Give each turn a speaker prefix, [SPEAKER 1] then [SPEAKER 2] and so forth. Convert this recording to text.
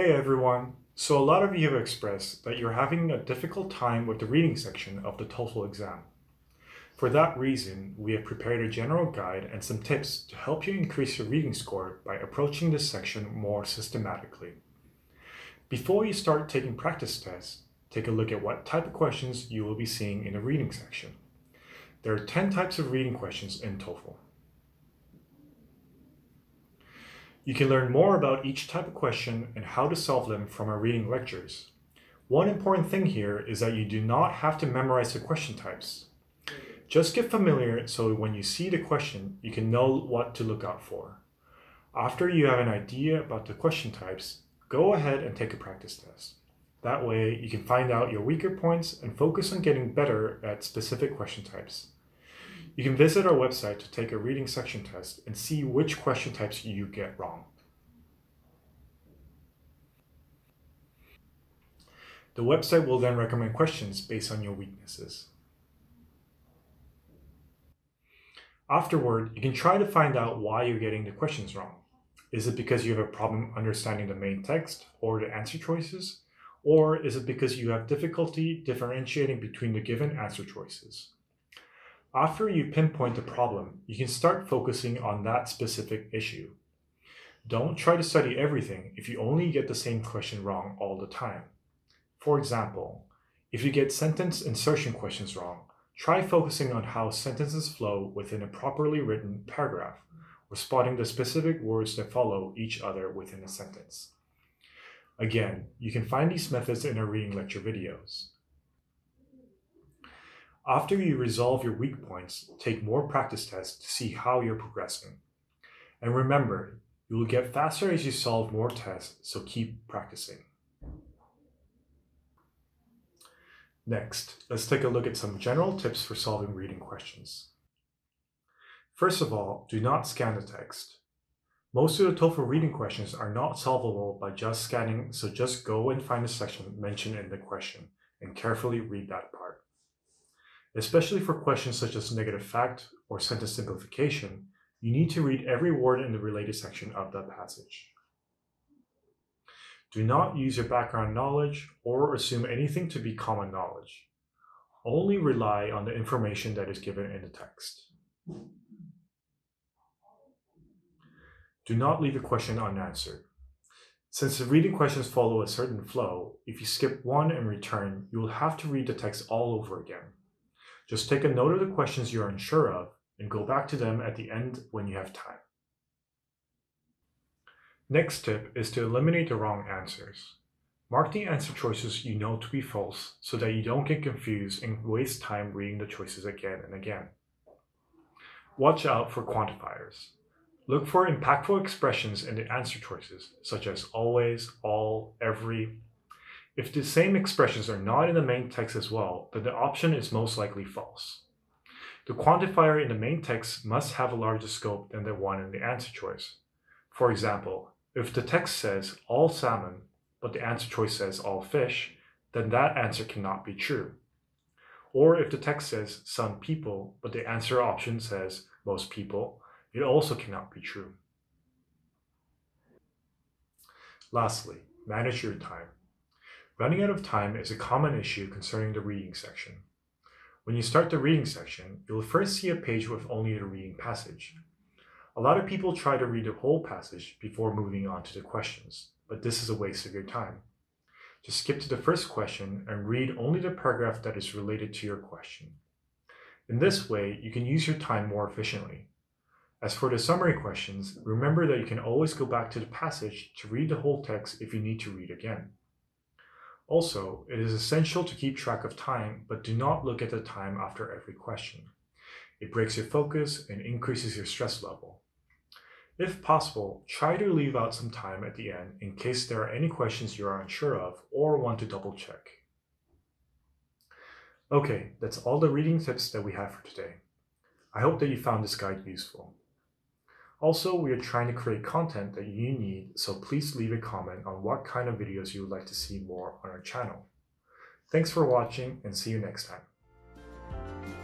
[SPEAKER 1] Hey everyone! So a lot of you have expressed that you're having a difficult time with the reading section of the TOEFL exam. For that reason, we have prepared a general guide and some tips to help you increase your reading score by approaching this section more systematically. Before you start taking practice tests, take a look at what type of questions you will be seeing in the reading section. There are 10 types of reading questions in TOEFL. You can learn more about each type of question and how to solve them from our reading lectures. One important thing here is that you do not have to memorize the question types. Just get familiar so when you see the question, you can know what to look out for. After you have an idea about the question types, go ahead and take a practice test. That way, you can find out your weaker points and focus on getting better at specific question types. You can visit our website to take a reading section test and see which question types you get wrong. The website will then recommend questions based on your weaknesses. Afterward, you can try to find out why you're getting the questions wrong. Is it because you have a problem understanding the main text or the answer choices? Or is it because you have difficulty differentiating between the given answer choices? After you pinpoint the problem, you can start focusing on that specific issue. Don't try to study everything if you only get the same question wrong all the time. For example, if you get sentence insertion questions wrong, try focusing on how sentences flow within a properly written paragraph, or spotting the specific words that follow each other within a sentence. Again, you can find these methods in our reading lecture videos. After you resolve your weak points, take more practice tests to see how you're progressing. And remember, you will get faster as you solve more tests, so keep practicing. Next, let's take a look at some general tips for solving reading questions. First of all, do not scan the text. Most of the TOEFL reading questions are not solvable by just scanning, so just go and find the section mentioned in the question and carefully read that part. Especially for questions such as negative fact or sentence simplification, you need to read every word in the related section of the passage. Do not use your background knowledge or assume anything to be common knowledge. Only rely on the information that is given in the text. Do not leave a question unanswered. Since the reading questions follow a certain flow, if you skip one and return, you will have to read the text all over again. Just take a note of the questions you are unsure of and go back to them at the end when you have time. Next tip is to eliminate the wrong answers. Mark the answer choices you know to be false so that you don't get confused and waste time reading the choices again and again. Watch out for quantifiers. Look for impactful expressions in the answer choices, such as always, all, every. If the same expressions are not in the main text as well, then the option is most likely false. The quantifier in the main text must have a larger scope than the one in the answer choice. For example, if the text says all salmon, but the answer choice says all fish, then that answer cannot be true. Or if the text says some people, but the answer option says most people, it also cannot be true. Lastly, manage your time. Running out of time is a common issue concerning the reading section. When you start the reading section, you'll first see a page with only the reading passage. A lot of people try to read the whole passage before moving on to the questions, but this is a waste of your time. Just skip to the first question and read only the paragraph that is related to your question. In this way, you can use your time more efficiently. As for the summary questions, remember that you can always go back to the passage to read the whole text if you need to read again. Also, it is essential to keep track of time, but do not look at the time after every question. It breaks your focus and increases your stress level. If possible, try to leave out some time at the end in case there are any questions you are unsure of or want to double check. Okay, that's all the reading tips that we have for today. I hope that you found this guide useful. Also, we are trying to create content that you need, so please leave a comment on what kind of videos you would like to see more on our channel. Thanks for watching and see you next time.